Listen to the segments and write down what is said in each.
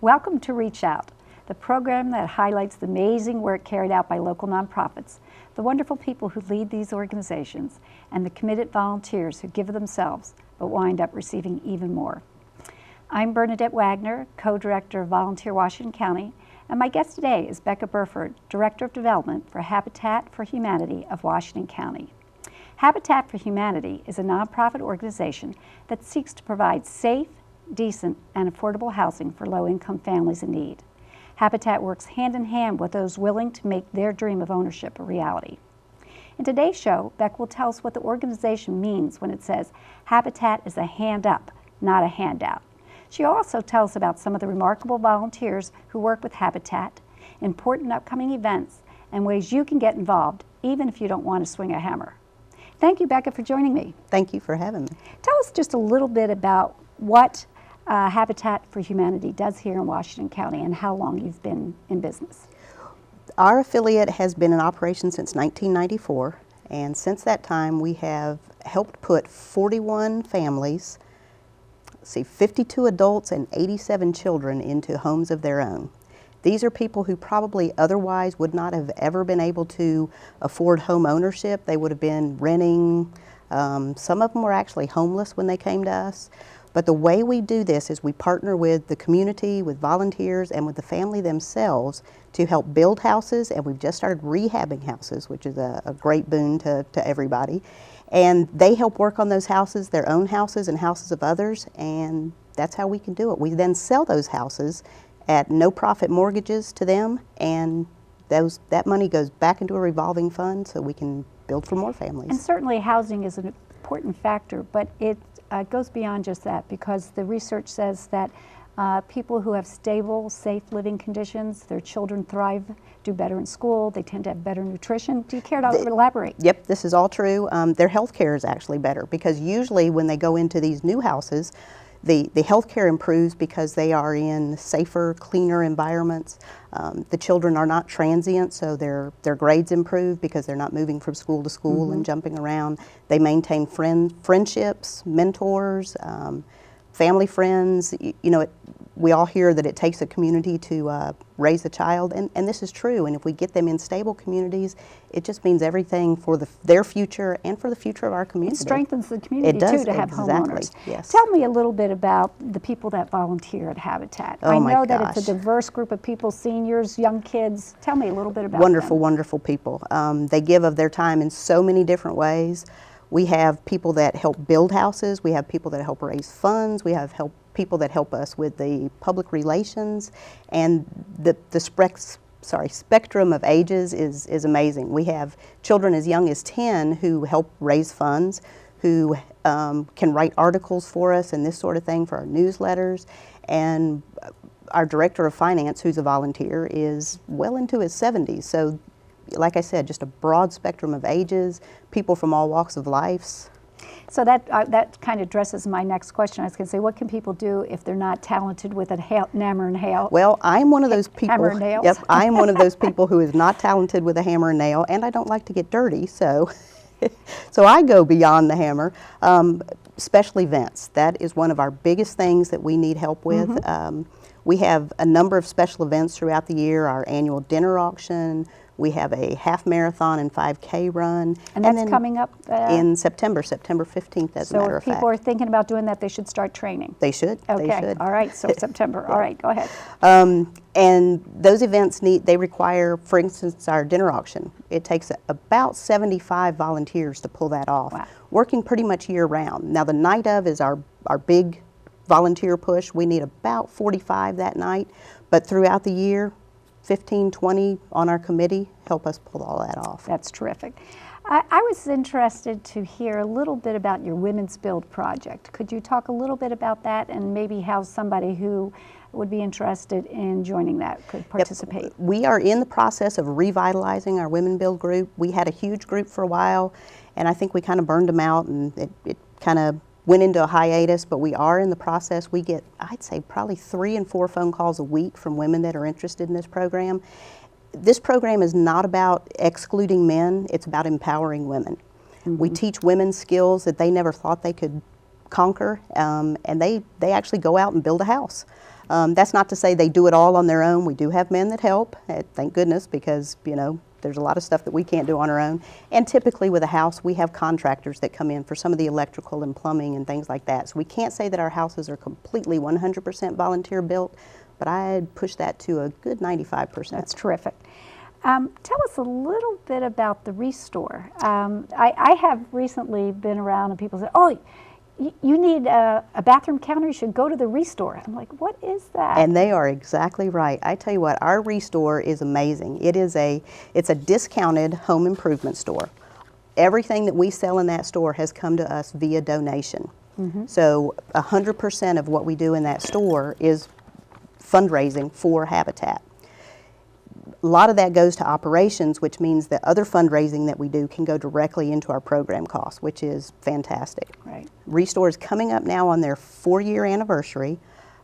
Welcome to Reach Out, the program that highlights the amazing work carried out by local nonprofits, the wonderful people who lead these organizations, and the committed volunteers who give of themselves but wind up receiving even more. I'm Bernadette Wagner, co-director of Volunteer Washington County, and my guest today is Becca Burford, Director of Development for Habitat for Humanity of Washington County. Habitat for Humanity is a nonprofit organization that seeks to provide safe, decent, and affordable housing for low-income families in need. Habitat works hand in hand with those willing to make their dream of ownership a reality. In today's show, Beck will tell us what the organization means when it says Habitat is a hand up, not a handout. She also tells about some of the remarkable volunteers who work with Habitat, important upcoming events, and ways you can get involved even if you don't want to swing a hammer. Thank you, Becca, for joining me. Thank you for having me. Tell us just a little bit about what Habitat for Humanity does here in Washington County and how long you've been in business. Our affiliate has been in operation since 1994, and since that time we have helped put 41 families, 52 adults and 87 children into homes of their own. These are people who probably otherwise would not have ever been able to afford home ownership. They would have been renting. Some of them were actually homeless when they came to us. But the way we do this is we partner with the community, with volunteers, and with the family themselves to help build houses, and we've just started rehabbing houses, which is a great boon to everybody. And they help work on those houses, their own houses and houses of others, and that's how we can do it. We then sell those houses at no-profit mortgages to them, and that money goes back into a revolving fund so we can build for more families. And certainly housing is an important factor, but it goes beyond just that, because the research says that people who have stable, safe living conditions, their children thrive, do better in school, they tend to have better nutrition. Do you care to elaborate? Yep, this is all true. Their health care is actually better, because usually when they go into these new houses, the health care improves because they are in safer, cleaner environments. The children are not transient, so their grades improve because they're not moving from school to school and jumping around. They maintain friendships, mentors, family friends. You know, we all hear that it takes a community to raise a child, and this is true. And if we get them in stable communities, it just means everything for their future and for the future of our community. It strengthens the community, it does, too, to have homeowners. Yes. Tell me a little bit about the people that volunteer at Habitat. Oh, I my know that gosh. it's a diverse group of people, seniors, young kids. Tell me a little bit about Wonderful, them. wonderful people. They give of their time in so many different ways. We have people that help build houses. We have people that help raise funds. We have people that help us with the public relations, and the spectrum of ages is amazing. We have children as young as 10 who help raise funds, who can write articles for us and this sort of thing for our newsletters, and our director of finance, who's a volunteer, is well into his 70s. So, like I said, just a broad spectrum of ages, people from all walks of life. So that kind of addresses my next question. I was going to say, what can people do if they're not talented with a hammer and nail? Well, I'm one of those people. Hammer and nails. Yep, I am one of those people who is not talented with a hammer and nail, and I don't like to get dirty, so so I go beyond the hammer. Special events, that is one of our biggest things that we need help with. We have a number of special events throughout the year, our annual dinner auction. We have a half marathon and 5K run. And that's coming up? In September 15th, as a matter of fact. So if people are thinking about doing that, they should start training? They should. Okay, they should. All right, so September. All right, go ahead. And those events they require, for instance, our dinner auction. It takes about 75 volunteers to pull that off, wow, working pretty much year round. Now the night of is our big volunteer push. We need about 45 that night, but throughout the year, 15, 20 on our committee help us pull all that off. That's terrific. I was interested to hear a little bit about your Women's Build project. Could you talk a little bit about that and maybe how somebody who would be interested in joining that could participate? Yep. We are in the process of revitalizing our Women Build group. We had a huge group for a while, and I think we kind of burned them out, and it kind of went into a hiatus, but we are in the process. We get, I'd say, probably 3 and 4 phone calls a week from women that are interested in this program. This program is not about excluding men, it's about empowering women. We teach women skills that they never thought they could conquer, and they actually go out and build a house. That's not to say they do it all on their own. We do have men that help, thank goodness, because, you know, there's a lot of stuff that we can't do on our own. And typically with a house, we have contractors that come in for some of the electrical and plumbing and things like that. So we can't say that our houses are completely 100% volunteer built, but I'd push that to a good 95%. That's terrific. Tell us a little bit about the Restore. I have recently been around and people say, oh, you need a bathroom counter, you should go to the Restore. I'm like, what is that? And they are exactly right. I tell you what, our Restore is amazing. It's a discounted home improvement store. Everything that we sell in that store has come to us via donation. So 100% of what we do in that store is fundraising for Habitat. A lot of that goes to operations, which means that other fundraising that we do can go directly into our program costs, which is fantastic. Right. Restore is coming up now on their 4-year anniversary.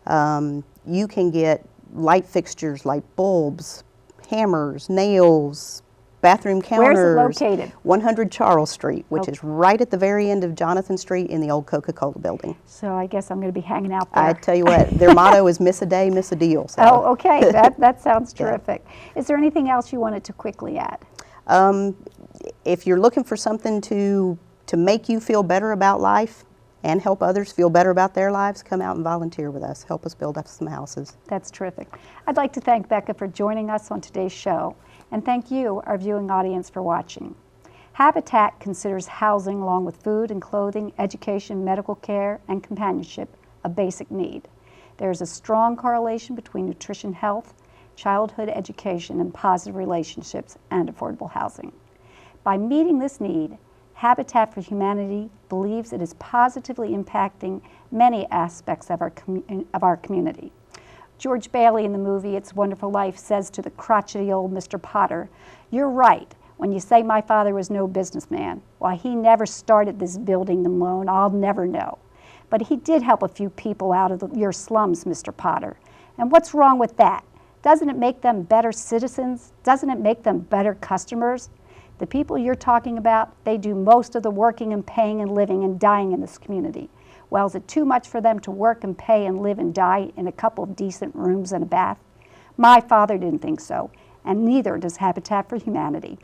You can get light fixtures like bulbs, hammers, nails, bathroom counters. Where's it located? 100 Charles Street, which is right at the very end of Jonathan Street in the old Coca-Cola building. So I guess I'm going to be hanging out there. I tell you what, their motto is miss a day, miss a deal. So. Oh, okay. That sounds terrific. Is there anything else you wanted to quickly add? If you're looking for something to make you feel better about life and help others feel better about their lives, come out and volunteer with us. Help us build up some houses. That's terrific. I'd like to thank Becca for joining us on today's show, and thank you, our viewing audience, for watching. Habitat considers housing along with food and clothing, education, medical care, and companionship a basic need. There is a strong correlation between nutrition, health, childhood education, and positive relationships and affordable housing. By meeting this need, Habitat for Humanity believes it is positively impacting many aspects of our community. George Bailey in the movie It's a Wonderful Life says to the crotchety old Mr. Potter, "You're right when you say my father was no businessman. Why, he never started this building them alone, I'll never know. But he did help a few people out of your slums, Mr. Potter. And what's wrong with that? Doesn't it make them better citizens? Doesn't it make them better customers? The people you're talking about, they do most of the working and paying and living and dying in this community. Well, is it too much for them to work and pay and live and die in a couple of decent rooms and a bath? My father didn't think so, and neither does Habitat for Humanity."